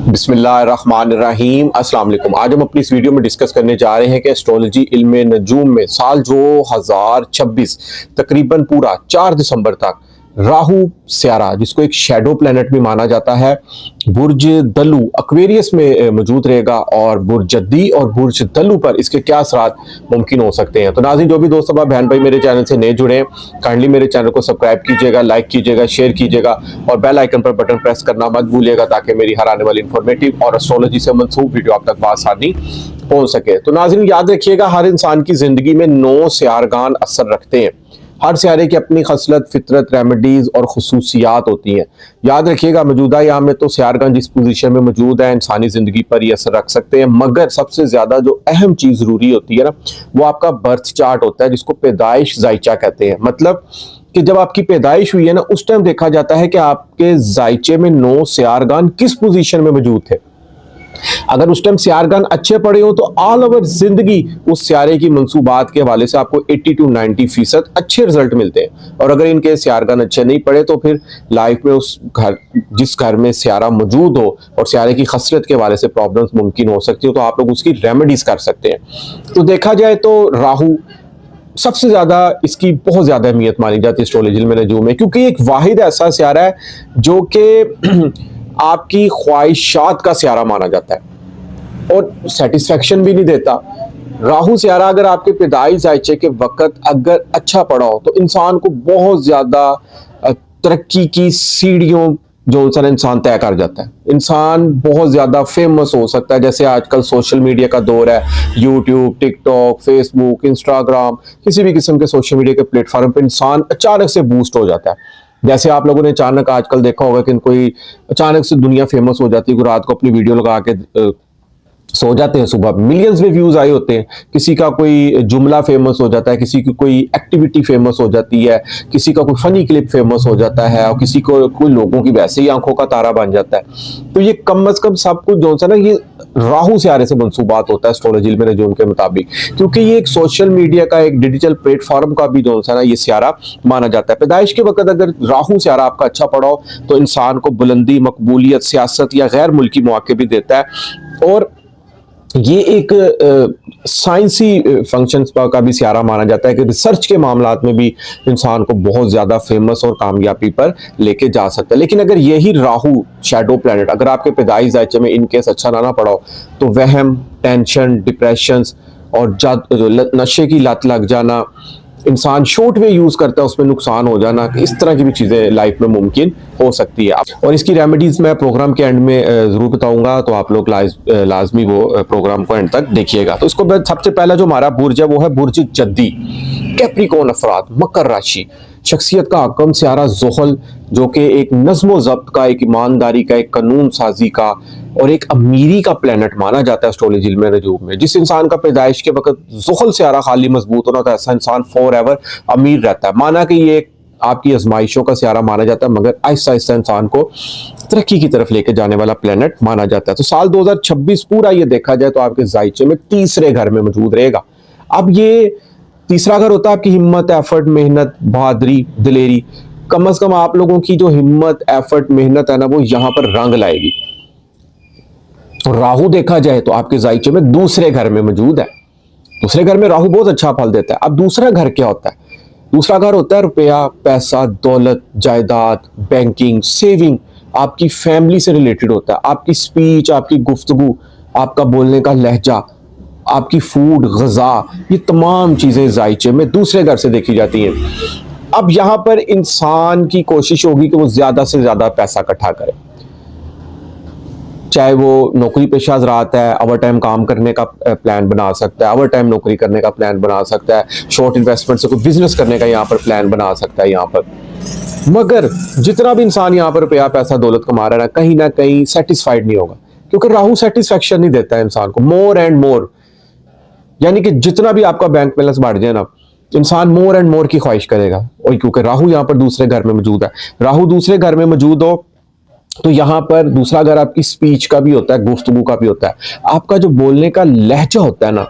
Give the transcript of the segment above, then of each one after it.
बिस्मिल्लाहिर्रहमानिर्रहीम अस्सलाम वालेकुम। आज हम अपनी इस वीडियो में डिस्कस करने जा रहे हैं कि एस्ट्रोलॉजी इल्म नजूम में साल 2026 तकरीबन पूरा 4 दिसंबर तक राहु स्यारा, जिसको एक शैडो प्लेनेट भी माना जाता है, बुर्ज दलू एक्वेरियस में मौजूद रहेगा और बुर्ज जद्दी और बुर्ज दलू पर इसके क्या असरात मुमकिन हो सकते हैं। तो नाज़रीन, जो भी दोस्त अब बहन भाई मेरे चैनल से नए जुड़े हैं, काइंडली मेरे चैनल को सब्सक्राइब कीजिएगा, लाइक कीजिएगा, शेयर कीजिएगा और बेल आइकन पर बटन प्रेस करना मत भूलिएगा ताकि मेरी हर आने वाली इंफॉर्मेटिव और एस्ट्रोलॉजी से मनसूब वीडियो आप तक आसानी पहुंच सके। तो नाज़रीन, याद रखिएगा, हर इंसान की जिंदगी में 9 सियारगान असर रखते हैं। हर सियारे की अपनी खसलत, फितरत, रेमेडीज और खसूसियात होती हैं। याद रखिएगा, मौजूदा यहाँ में तो सियारगान जिस पोजीशन में मौजूद है इंसानी जिंदगी पर ही असर रख सकते हैं, मगर सबसे ज्यादा जो अहम चीज जरूरी होती है ना, वो आपका बर्थ चार्ट होता है, जिसको पैदाइश जायचा कहते हैं। मतलब कि जब आपकी पैदाइश हुई है ना, उस टाइम देखा जाता है कि आपके जायचे में 9 सियारगान किस पोजीशन में मौजूद थे। अगर उस टाइम सियारगान अच्छे पड़े हो तो ऑल ओवर जिंदगी उस सियारे की मंसूबात के हवाले से आपको 80 to 90% अच्छे रिजल्ट मिलते हैं। और अगर इनके सियारगान अच्छे नहीं पड़े तो फिर लाइफ में उस घर, जिस घर में सियारा मौजूद हो और सियारे की खसरत के हवाले से प्रॉब्लम्स मुमकिन हो सकती हो, तो आप लोग उसकी रेमेडीज कर सकते हैं। तो देखा जाए तो राहु सबसे ज्यादा, इसकी बहुत ज्यादा अहमियत मानी जाती है एस्ट्रोलॉजी में नजूम में, क्योंकि एक वाहिद ऐसा सियारा है जो कि आपकी ख्वाहिशात का सियारा माना जाता है और सेटिस्फेक्शन भी नहीं देता। राहु सियारा अगर आपके पैदाइश जायचे के वक्त अगर अच्छा पड़ा हो तो इंसान को बहुत ज्यादा तरक्की की सीढ़ियों जो इंसान तय कर जाता है। इंसान बहुत ज्यादा फेमस हो सकता है, जैसे आजकल सोशल मीडिया का दौर है, यूट्यूब, टिकटॉक, फेसबुक, इंस्टाग्राम, किसी भी किस्म के सोशल मीडिया के प्लेटफॉर्म पर इंसान अचानक से बूस्ट हो जाता है। जैसे आप लोगों ने अचानक आजकल देखा होगा कि कोई अचानक से दुनिया फेमस हो जाती है, रात को अपनी वीडियो लगा के सो जाते हैं, सुबह मिलियंस में व्यूज आए होते हैं। किसी का कोई जुमला फेमस हो जाता है, किसी की कोई एक्टिविटी फेमस हो जाती है, किसी का कोई फनी क्लिप फेमस हो जाता है और किसी को कोई लोगों की वैसे ही आंखों का तारा बन जाता है। तो ये कम अज कम सब कुछ जो है ना, ये राहु सियारे से मंसूबात होता है एस्ट्रोलॉजी में नजूम के मुताबिक, क्योंकि ये एक सोशल मीडिया का, एक डिजिटल प्लेटफॉर्म का भी जो है ना ये सियारा माना जाता है। पैदाइश के वक्त अगर राहु सियारा आपका अच्छा पड़ा हो तो इंसान को बुलंदी, मकबूलियत, सियासत या गैर मुल्की मौके भी देता है। और ये एक साइंसी फंक्शंस का भी सियारा माना जाता है कि रिसर्च के मामलात में भी इंसान को बहुत ज़्यादा फेमस और कामयाबी पर लेके जा सकता है। लेकिन अगर यही राहु शैडो प्लैनेट अगर आपके पैदाइश जायचे में इनकेस अच्छा ना पड़ा हो तो वहम, टेंशन, डिप्रेशन और नशे की लत लग जाना, इंसान शॉर्ट वे यूज करता है उसमें नुकसान हो जाना, इस तरह की भी चीजें लाइफ में मुमकिन हो सकती है। और इसकी रेमेडीज मैं प्रोग्राम के एंड में जरूर बताऊंगा, तो आप लोग लाजमी वो प्रोग्राम को एंड तक देखिएगा। तो इसको सबसे पहला जो हमारा बुर्ज है वो है बुर्ज जद्दी, कैप्रिकॉर्न अफराद, मकर राशि। शख्सियत का हकम सियारा ज़ुहल, जो कि एक नज़्म ज़ब्त का, एक ईमानदारी का, एक कानून साजी का और एक अमीरी का प्लेनेट माना जाता है एस्ट्रोलॉजी में नजूम में। जिस इंसान का पैदाइश के वक्त ज़ुहल सियारा खाली मजबूत होना, तो ऐसा इंसान फॉर एवर अमीर रहता है। माना कि ये आपकी आजमाइशों का सियारा माना जाता है, मगर आहिस्ता आहिस्ता इंसान को तरक्की की तरफ लेके जाने वाला प्लेनेट माना जाता है। तो साल 2026 पूरा ये देखा जाए तो आपके जायचे में तीसरे घर में मौजूद रहेगा। अब ये तीसरा घर होता है आपकी हिम्मत, एफर्ट, मेहनत, बहादुरी, दिलेरी। कम से कम आप लोगों की जो हिम्मत, एफर्ट, मेहनत है ना, वो यहाँ पर रंग लाएगी। तो राहु देखा जाए तो आपके जायचे में दूसरे घर में मौजूद है। दूसरे घर में राहु बहुत अच्छा फल देता है। अब दूसरा घर क्या होता है? दूसरा घर होता है रुपया, पैसा, दौलत, जायदाद, बैंकिंग, सेविंग। आपकी फैमिली से रिलेटेड होता है। आपकी स्पीच, आपकी गुफ्तगू, आपका बोलने का लहजा, आपकी फूड, ग़िज़ा, ये तमाम चीज़ें जायचे में दूसरे घर से देखी जाती हैं। अब यहाँ पर इंसान की कोशिश होगी कि वो ज़्यादा से ज़्यादा पैसा इकट्ठा करे, चाहे वो नौकरी पेशा हज़रात है, ओवर टाइम काम करने का प्लान बना सकता है, ओवर टाइम नौकरी करने का प्लान बना सकता है, शॉर्ट इन्वेस्टमेंट से कोई बिजनेस करने का यहाँ पर प्लान बना सकता है यहाँ पर। मगर जितना भी इंसान यहाँ पर रुपया, पैसा, दौलत कमा रहा है ना कहीं सेटिस्फाइड नहीं होगा, क्योंकि राहु सेटिस्फेक्शन नहीं देता है इंसान को। मोर एंड मोर, यानी कि जितना भी आपका बैंक बैलेंस बढ़ जाए ना, इंसान मोर एंड मोर की ख्वाहिश करेगा। और क्योंकि राहु यहाँ पर दूसरे घर में मौजूद है, राहु दूसरे घर में मौजूद हो तो यहाँ पर दूसरा घर आपकी स्पीच का भी होता है, गुफ्तगू का भी होता है। आपका जो बोलने का लहजा होता है ना,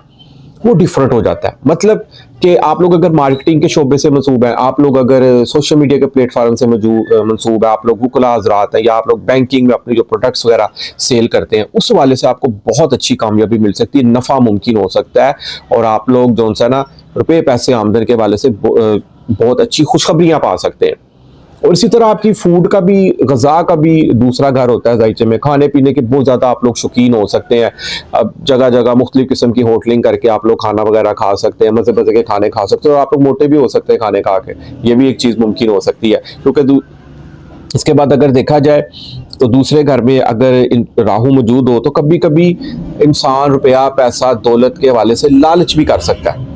वो डिफरेंट हो जाता है। मतलब कि आप लोग अगर मार्केटिंग के शोबे से मंसूब हैं, आप लोग अगर सोशल मीडिया के प्लेटफॉर्म से मंसूब है, आप लोग वकला हजरात हैं, या आप लोग बैंकिंग में अपने जो प्रोडक्ट्स वगैरह सेल करते हैं, उस वाले से आपको बहुत अच्छी कामयाबी मिल सकती है, नफ़ा मुमकिन हो सकता है, और आप लोग जो सा ना रुपये पैसे आमदन के वाले से बहुत अच्छी खुशखबरियाँ पा सकते हैं। और इसी तरह आपकी फूड का भी, गज़ा का भी दूसरा घर होता है जायचे में। खाने पीने के बहुत ज़्यादा आप लोग शौकीन हो सकते हैं। अब जगह जगह मुख्तलिफ किस्म की होटलिंग करके आप लोग खाना वगैरह खा सकते हैं, मज़े मज़े के खाने खा सकते हैं, और आप लोग मोटे भी हो सकते हैं खाने खा के। ये भी एक चीज़ मुमकिन हो सकती है, क्योंकि इसके बाद अगर देखा जाए तो दूसरे घर में अगर राहु मौजूद हो तो कभी कभी इंसान रुपया, पैसा, दौलत के हवाले से लालच भी कर सकता है,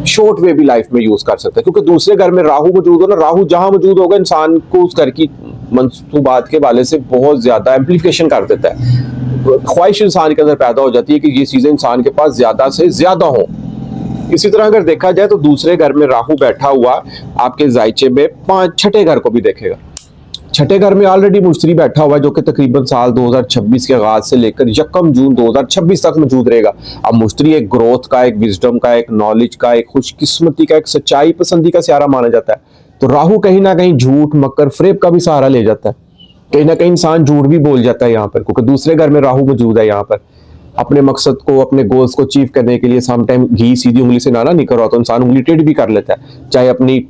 शॉर्ट वे भी लाइफ में यूज कर सकता है। क्योंकि दूसरे घर में राहु मौजूद हो ना, राहु जहां मौजूद होगा इंसान को उस घर की मंसूबात के वाले से बहुत ज्यादा एम्प्लीफिकेशन कर देता है। ख्वाहिश इंसान के अंदर पैदा हो जाती है कि ये चीजें इंसान के पास ज्यादा से ज्यादा हो। इसी तरह अगर देखा जाए तो दूसरे घर में राहु बैठा हुआ आपके जायचे में छठे घर को भी देखेगा। छठे घर में ऑलरेडी मुश्तरी बैठा हुआ है, जो कि तकरीबन साल 2026 के आगाज से लेकर 1 जून 2026 तक मौजूद रहेगा। अब मुश्तरी एक ग्रोथ का, एक विजडम का, एक नॉलेज का, एक खुशकिस्मती का, एक सच्चाई पसंदी का सहारा माना जाता है। तो राहु कहीं ना कहीं झूठ, मक्कर, फरेब का भी सहारा ले जाता है। कहीं ना कहीं इंसान झूठ भी बोल जाता है यहाँ पर, क्योंकि दूसरे घर में राहु मौजूद है। यहाँ पर अपने मकसद को, अपने गोल्स को अचीव करने के लिए समटाइम घी सीधी उंगली से ना निकल रहा तो इंसान उंगली टेढ़ी भी कर लेता है, चाहे अपनी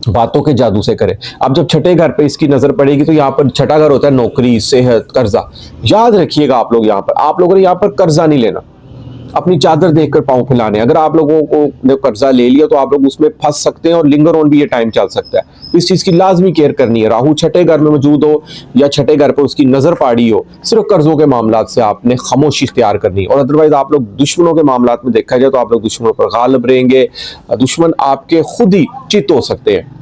बातों के जादू से करे। अब जब छठे घर पे इसकी नजर पड़ेगी तो यहाँ पर छठा घर होता है नौकरी, सेहत, कर्जा। याद रखिएगा आप लोग, यहाँ पर आप लोगों ने यहाँ पर कर्जा नहीं लेना, अपनी चादर देखकर पांव फैलाने। अगर आप लोगों को कर्जा ले लिया तो आप लोग उसमें फंस सकते हैं और लिंगर ऑन भी ये टाइम चल सकता है। इस चीज की लाजमी केयर करनी है। राहु छठे घर में मौजूद हो या छठे घर पर उसकी नजर पड़ी हो, सिर्फ कर्जों के मामला से आपने खामोशी इख्तियार करनी है। और अदरवाइज आप लोग दुश्मनों के मामला में देखा जाए तो आप लोग दुश्मनों पर गालिब रहेंगे, दुश्मन आपके खुद ही चित हो सकते हैं।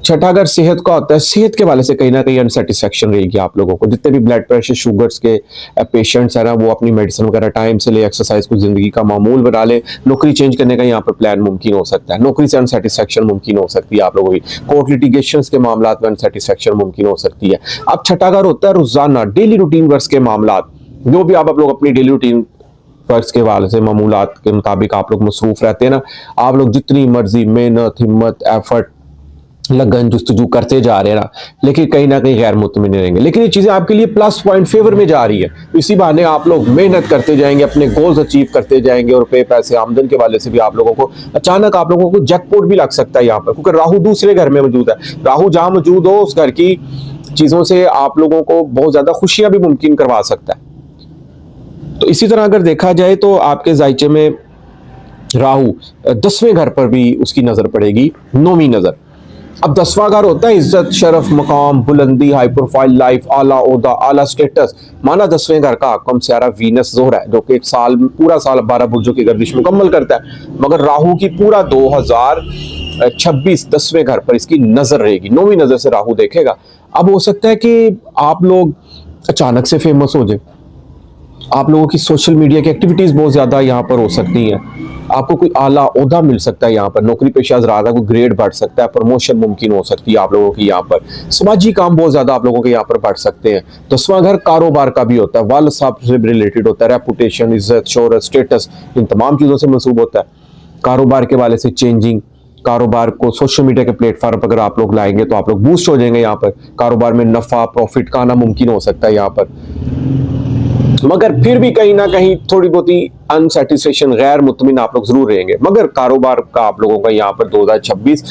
छठा घर सेहत का होता है, सेहत के वाले से कहीं ना कहीं अनसेटिस्फेक्शन रहेगी आप लोगों को। जितने भी ब्लड प्रेशर, शुगर्स के पेशेंट्स हैं ना, वो अपनी मेडिसिन वगैरह टाइम से ले, एक्सरसाइज को जिंदगी का मामूल बना ले। नौकरी चेंज करने का यहाँ पर प्लान मुमकिन हो सकता है। नौकरी से अनसेटिस्फेक्शन मुमकिन हो सकती है आप लोगों की। कोर्ट लिटिगेशन के मामला में अनसेटिस्फेक्शन मुमकिन हो सकती है। अब छठा घर होता है रोजाना डेली रूटीन वर्क के मामला, जो भी आप लोग अपनी डेली रूटीन वर्क्स के वाले से मामूलात के मुताबिक आप लोग मसरूफ रहते हैं ना, आप लोग जितनी मर्जी मेहनत, हिम्मत, एफर्ट, लगन, जुस्तजू करते जा रहे हैं ना, लेकिन कहीं ना कहीं गैर मुतमिन रहेंगे। लेकिन ये चीजें आपके लिए प्लस पॉइंट फेवर में जा रही है। इसी बहाने आप लोग मेहनत करते जाएंगे, अपने गोल्स अचीव करते जाएंगे, और रुपए, पैसे, आमदन के वाले से भी आप लोगों को अचानक आप लोगों को जैकपॉट भी लग सकता है यहाँ पर, क्योंकि राहु दूसरे घर में मौजूद है। राहु जहां मौजूद हो उस घर की चीजों से आप लोगों को बहुत ज्यादा खुशियां भी मुमकिन करवा सकता है। तो इसी तरह अगर देखा जाए तो आपके जायचे में राहु 10वें घर पर भी उसकी नजर पड़ेगी, 9वीं नजर। अब 10वां घर होता है इज्जत, शरफ, मकाम, बुलंदी, हाई प्रोफाइल लाइफ, आला ओहदा, आला स्टेटस। माना 10वें घर का आकम सियारा वीनस जोहरा है, जो कि एक साल, पूरा साल 12 बुर्जों की गर्दिश मुकम्मल करता है। मगर राहु की पूरा 2026 10वें घर पर इसकी नजर रहेगी, 9वीं नजर से राहु देखेगा। अब हो सकता है कि आप लोग अचानक से फेमस हो जाए, आप लोगों की सोशल मीडिया की एक्टिविटीज बहुत ज्यादा यहाँ पर हो सकती हैं, आपको कोई आला ओहदा मिल सकता है, यहाँ पर नौकरी पेशा हज़रात को ग्रेड बढ़ सकता है, प्रमोशन मुमकिन हो सकती है आप लोगों की। यहाँ पर समाजी काम बहुत ज्यादा आप लोगों के यहाँ पर बढ़ सकते हैं। 10वां घर कारोबार का भी होता है, वालिद साहब से रिलेटेड होता है, रेपुटेशन, इज्जत, शोहरत, स्टेटस, इन तमाम चीजों से मंसूब होता है। कारोबार के वाले से चेंजिंग, कारोबार को सोशल मीडिया के प्लेटफॉर्म पर अगर आप लोग लाएंगे तो आप लोग बूस्ट हो जाएंगे। यहाँ पर कारोबार में नफा, प्रॉफिट का आना मुमकिन हो सकता है यहाँ पर। मगर फिर भी कहीं ना कहीं थोड़ी बहुत ही अनसेटिस्फेक्शन, गैर मुतमिन आप लोग जरूर रहेंगे। मगर कारोबार का आप लोगों का यहाँ पर 2026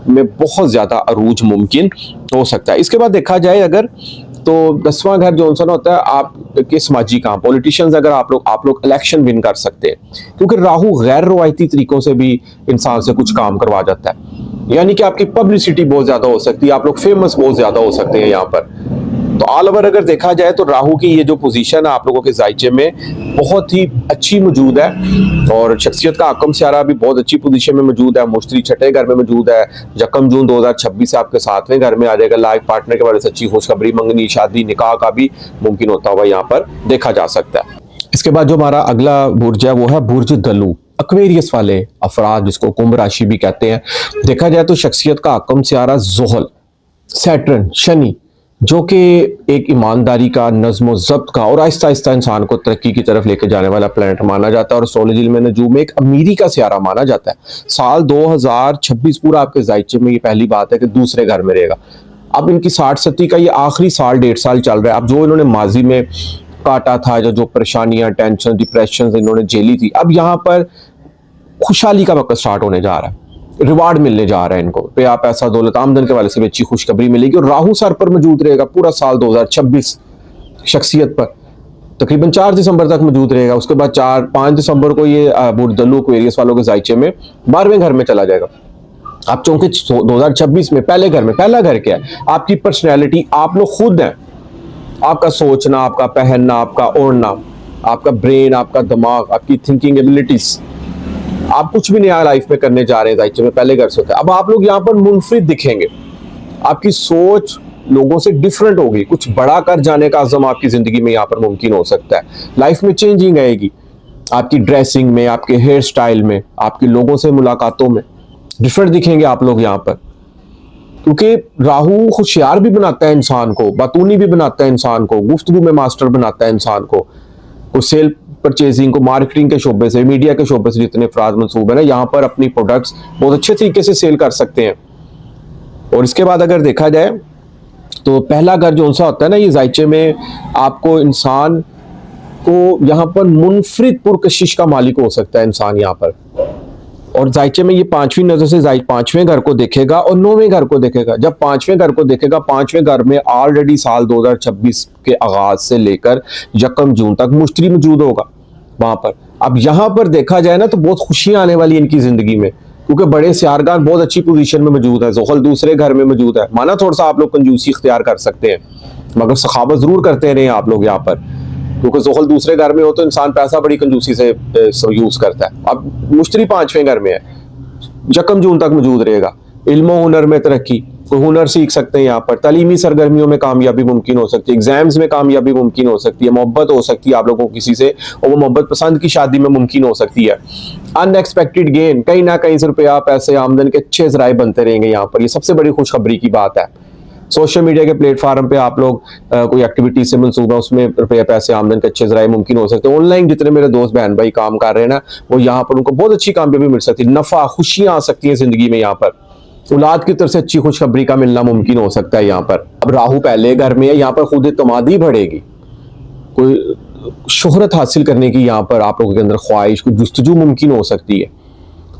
में बहुत ज्यादा अरूज मुमकिन हो सकता है। इसके बाद देखा जाए अगर तो 10वां घर जो होता है आपके समाजी काम, पॉलिटिशियंस, अगर आप लोग इलेक्शन विन कर सकते हैं, क्योंकि राहु गैर रवायती तरीकों से भी इंसान से कुछ काम करवा जाता है। यानी कि आपकी पब्लिसिटी बहुत ज्यादा हो सकती है, आप लोग फेमस बहुत ज्यादा हो सकते हैं यहाँ पर। तो ऑल ओवर अगर देखा जाए तो राहु की ये जो पोजीशन है आप लोगों के जायचे में बहुत ही अच्छी मौजूद है, और शख्सियत का आकम सियारा भी बहुत अच्छी पोजीशन में मौजूद है। मुश्तरी छठे घर में मौजूद है, 1 जून 2026 से आपके 7वें घर में आ जाएगा। लाइफ पार्टनर के बारे में अच्छी खुशखबरी, मंगनी, शादी, निकाह का भी मुमकिन होता हुआ यहाँ पर देखा जा सकता है। इसके बाद जो हमारा अगला बुर्ज है वो है बुर्ज धनु, एक्वेरियस वाले अफराद, जिसको कुंभ राशि भी कहते हैं। देखा जाए तो शख्सियत का आकम सियारा ज़ोहल, सैटर्न, शनि, जो कि एक ईमानदारी का, नज़्म ज़ब्त का और आहिस्ता आहिस्ता इंसान को तरक्की की तरफ लेके जाने वाला प्लैनेट माना जाता है। और एस्ट्रोलॉजी इल्म नजूम में एक अमीरी का सियारा माना जाता है। साल 2026 पूरा आपके ज़ायचे में, ये पहली बात है कि दूसरे घर में रहेगा। अब इनकी 60 का ये आखिरी साल, 1.5 साल चल रहा है। अब जो इन्होंने माजी में काटा था, जो परेशानियां, टेंशन, डिप्रेशन इन्होंने झेली थी, अब यहाँ पर खुशहाली का वक्त स्टार्ट होने जा रहा है। रिवार्ड मिलने जा रहा है इनको, पे पैसा, दौलत, आमदन के वाले से भी अच्छी खुशखबरी मिलेगी। और राहु सर पर मौजूद रहेगा पूरा साल 2026 शख्सियत पर, तकरीबन 4 दिसंबर तक मौजूद रहेगा। उसके बाद 4-5 दिसंबर को ये बुर्दलू एक्वेरियस वालों के जायचे में 12वें घर में चला जाएगा। आप चूंकि 2026 में पहले घर में, पहला घर क्या है? आपकी पर्सनैलिटी, आप लोग खुद हैं। आपका सोचना, आपका पहनना, आपका ओढ़ना, आपका ब्रेन, आपका दिमाग, आपकी थिंकिंग एबिलिटीज, आप कुछ भी नया लाइफ में करने जा रहे हैं जायचे में, पहले घर से होता है। अब आप लोग यहाँ पर मुनफरिद दिखेंगे, आपकी सोच लोगों से डिफरेंट होगी, कुछ बड़ा कर जाने का अज़म आपकी जिंदगी में यहाँ पर मुमकिन हो सकता है। लाइफ में चेंजिंग आएगी, आपकी ड्रेसिंग में, आपके हेयर स्टाइल में, आपकी लोगों से मुलाकातों में डिफरेंट दिखेंगे आप लोग यहाँ पर। क्योंकि राहु होशियार भी बनाता है इंसान को, बातूनी भी बनाता है इंसान को, गुफ्तगू में मास्टर बनाता है इंसान को। सेल परचेजिंग को, मार्केटिंग के शोबे से, मीडिया के शोबे से जितने अफराद मंसूब है ना, यहाँ पर अपनी प्रोडक्ट्स बहुत अच्छे तरीके से सेल कर सकते हैं। और इसके बाद अगर देखा जाए तो पहला घर जो सा होता है ना, ये जायचे में आपको इंसान को यहाँ पर मुनफरिद पुरकशिश का मालिक हो सकता है इंसान यहाँ पर। और जायचे में ये 5वीं नजर से 5वें घर को देखेगा और 9वें घर को देखेगा। जब 5वें घर को देखेगा, 5वें घर में ऑलरेडी साल 2026 के आगाज से लेकर 1 जून तक मुश्तरी मौजूद होगा वहां पर। अब यहां पर देखा जाए ना तो बहुत खुशियां आने वाली इनकी जिंदगी में, क्योंकि बड़े सियारगार बहुत अच्छी पोजीशन में मौजूद है। ज़ुहल दूसरे घर में मौजूद है। माना थोड़ा सा आप लोग कंजूसी इख्तियार कर सकते हैं, मगर सखावत जरूर करते रहे आप लोग यहाँ पर, क्योंकि ज़ुहल दूसरे घर में हो तो इंसान पैसा बड़ी कंजूसी से यूज करता है। अब मुश्तरी 5वें घर में है, 1 जून तक मौजूद रहेगा। इल्म हुनर में तरक्की, कोई हुनर सीख सकते हैं यहाँ पर। तालीमी सरगर्मियों में कामयाबी मुमकिन हो सकती है, एग्जाम्स में कामयाबी मुमकिन हो सकती है, मोहब्बत हो सकती है आप लोगों को किसी से, और वो मोहब्बत पसंद की शादी में मुमकिन हो सकती है। अनएक्सपेक्टेड गेन, कहीं ना कहीं से रुपया, पैसे, आमदन के अच्छे जराए बनते रहेंगे यहाँ पर। ये सबसे बड़ी खुशखबरी की बात है। सोशल मीडिया के प्लेटफॉर्म पे आप लोग कोई एक्टिविटी से मंसूब है, उसमें रुपये, पैसे, आमदन के अच्छे जराए मुमकिन हो सकते हैं। ऑनलाइन जितने मेरे दोस्त बहन भाई काम कर रहे हैं ना, वो यहाँ पर उनको बहुत अच्छी कामयाबी मिल सकती है, नफा, खुशियां आ सकती है जिंदगी में। यहाँ पर औलाद की तरफ से अच्छी खुशखबरी का मिलना मुमकिन हो सकता है यहाँ पर। अब राहु पहले घर में है, यहाँ पर खुद एतमादी बढ़ेगी, कोई शोहरत हासिल करने की यहाँ पर आप लोगों के अंदर ख्वाहिश, कोई जुस्तजू मुमकिन हो सकती है।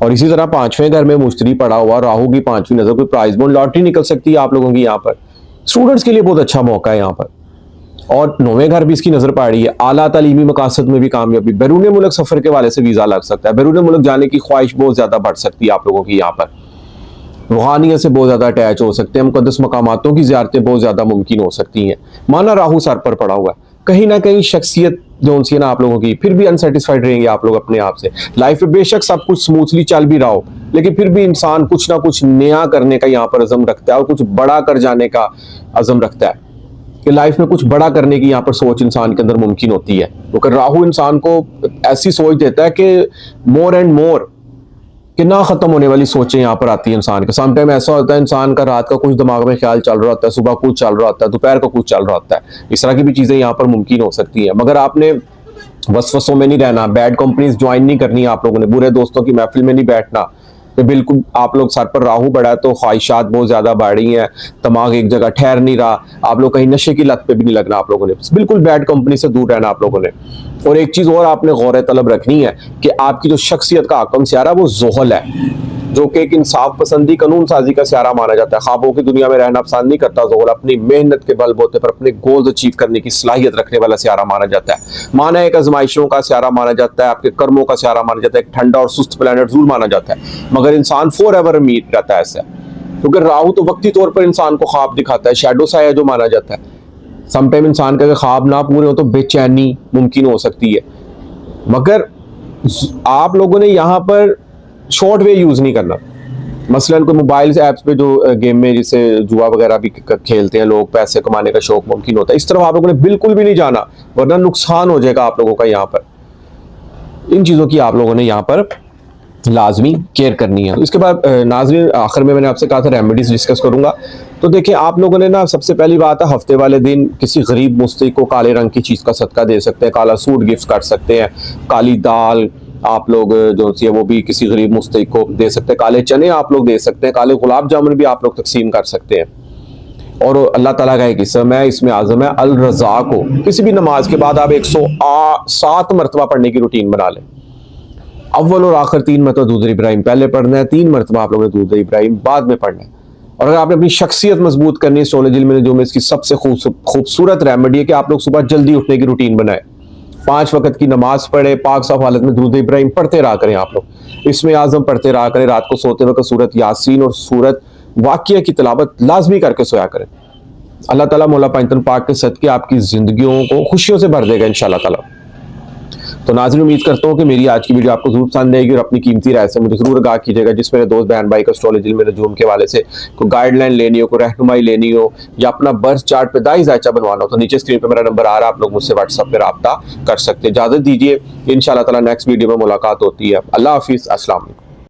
और इसी तरह 5वें घर में मुश्तरी पड़ा हुआ, राहु की 5वीं नजर, कोई प्राइज बॉन्ड लॉटरी निकल सकती है आप लोगों की यहाँ पर। स्टूडेंट्स के लिए बहुत अच्छा मौका है यहाँ पर। और 9वें घर भी इसकी नजर पड़ रही है। आला तालीमी मकासद में भी कामयाबी, बैरून मुल्क सफर के वाले से वीजा लग सकता है, बैरून मुल्क जाने की ख्वाहिश बहुत ज्यादा बढ़ सकती है आप लोगों की यहाँ पर। रूहानियत से बहुत ज्यादा अटैच हो सकते हैं, मुकद्दस मकामातों की ज़ियारतें बहुत ज्यादा मुमकिन हो सकती हैं। माना राहु सर पर पड़ा हुआ है, कहीं ना कहीं शख्सियत जो सी ना आप लोगों की फिर भी अनसेटिस्फाइड रहेंगे आप लोग अपने आप से। लाइफ में बेशक सब कुछ स्मूथली चल भी रहा हो, लेकिन फिर भी इंसान कुछ ना कुछ नया करने का यहाँ पर अज़म रखता है और कुछ बड़ा कर जाने का अज़म रखता है कि लाइफ में कुछ बड़ा करने की यहाँ पर सोच इंसान के अंदर मुमकिन होती है। क्योंकि राहु इंसान को ऐसी सोच देता है कि मोर एंड मोर, कि ना खत्म होने वाली सोचें यहाँ पर आती है इंसान के। समटाइम ऐसा होता है इंसान का रात का कुछ दिमाग में ख्याल चल रहा होता है, सुबह कुछ चल रहा होता है, दोपहर का कुछ चल रहा होता है। इस तरह की भी चीजें यहाँ पर मुमकिन हो सकती है। मगर आपने वसवसों में नहीं रहना, बैड कंपनीज ज्वाइन नहीं करनी आप लोगों ने, बुरे दोस्तों की महफिल में नहीं बैठना। कि बिल्कुल आप लोग सर पर राहु बढ़ा है तो ख्वाहिशात बहुत ज्यादा बढ़ रही हैं, दिमाग एक जगह ठहर नहीं रहा, आप लोग कहीं नशे की लत पे भी नहीं लगना आप लोगों ने, बिल्कुल बैड कंपनी से दूर रहना आप लोगों ने। और एक चीज और आपने गौर तलब रखनी है कि आपकी जो शख्सियत का आकम सियारा वो ज़ुहल है, जो कि एक इंसाफ पसंदी, कानून साजी का सियारा माना जाता है। ख्वाबों की दुनिया में रहना पसंद नहीं करता ज़ुहल, अपनी मेहनत के बलबूते पर अपने गोल्स अचीव करने की सलाहियत रखने वाला सियारा माना जाता है। माना एक आजमाइशों का सियारा माना जाता है, आपके कर्मों का सियारा माना जाता है, एक ठंडा और सुस्त प्लेनेट जरूर माना जाता है, मगर इंसान फॉर एवर अमीर रहता है ऐसा। क्योंकि राहु तो वक्ती तौर पर इंसान को ख्वाब दिखाता है, शैडो साया जो माना जाता है। समटाइम इंसान का ख्वाब ना पूरे हो तो बेचैनी मुमकिन हो सकती है। मगर आप लोगों ने यहाँ पर शॉर्ट वे यूज नहीं करना। मसलन कोई मोबाइल ऐप्स पे जो गेम में जिसे जुआ वगैरह भी खेलते हैं लोग, पैसे कमाने का शौक मुमकिन होता है, इस तरफ आप लोगों ने बिल्कुल भी नहीं जाना, वरना नुकसान हो जाएगा आप लोगों का यहाँ पर। इन चीजों की आप लोगों ने यहाँ पर लाजमी केयर करनी है। इसके बाद नाज़रीन, आखिर में मैंने आपसे कहा था रेमेडीज डिस्कस करूंगा। तो देखिए आप लोगों ने ना, सबसे पहली बात है, हफ्ते वाले दिन किसी गरीब मुस्तहिक को काले रंग की चीज़ का सदका दे सकते हैं, काला सूट गिफ्ट कर सकते हैं, काली दाल आप लोग जो सी है वो भी किसी गरीब मुस्तहिक को दे सकते हैं, काले चने आप लोग दे सकते हैं, काले गुलाब जामुन भी आप लोग तकसीम कर सकते हैं। और अल्लाह ताला का एक इसम है, इसमें आज़म है, अल रज़ा को किसी भी नमाज के बाद आप 107 मरतबा पढ़ने की रूटीन बना लें। अव्वल और आखिर 3 मरतबा दूध इब्राहिम पहले पढ़ना है, 3 मरतबा आप लोगों ने दूध इब्राहिम बाद में पढ़ना है। और अगर आपने अपनी शख्सियत मजबूत करनी है एस्ट्रोलॉजी इल्म नजूम में, इसकी सबसे खूबसूरत रेमेडी है कि आप लोग सुबह जल्दी उठने की रूटीन बनाए, 5 वक्त की नमाज पढ़े, पाक साफ हालत में दूध इब्राहिम पढ़ते रहा करें आप लोग, इसमें आज़म पढ़ते रहा करें, रात को सोते वक्त सूरत यासीन और सूरत वाक़िया की तिलावत लाजमी करके सोया करें। अल्लाह ताला मौला पंजतन पाक के सदके आपकी जिंदगियों को खुशियों से भर देगा इंशाअल्लाह ताला। तो नाज़रीन, उम्मीद करता हूँ कि मेरी आज की वीडियो आपको जरूर पसंद आएगी और अपनी कीमती राय से मुझे जरूर आगाह कीजिएगा। जिस मेरे दोस्त बहन भाई को एस्ट्रोलॉजी इल्म नजूम के हवाले से कोई गाइडलाइन लेनी हो, कोई रहनुमाई लेनी हो, या अपना बर्थ चार्ट पे दाई जायचा बनवाना हो, तो नीचे स्क्रीन पे मेरा नंबर आ रहा है, आप लोग मुझसे व्हाट्सएप पे रब्ता कर सकते हैं। इजाजत दीजिए, इंशाअल्लाह ताला नेक्स्ट वीडियो में मुलाकात होती है। अल्लाह हाफिज़, अस्सलाम वालेकुम।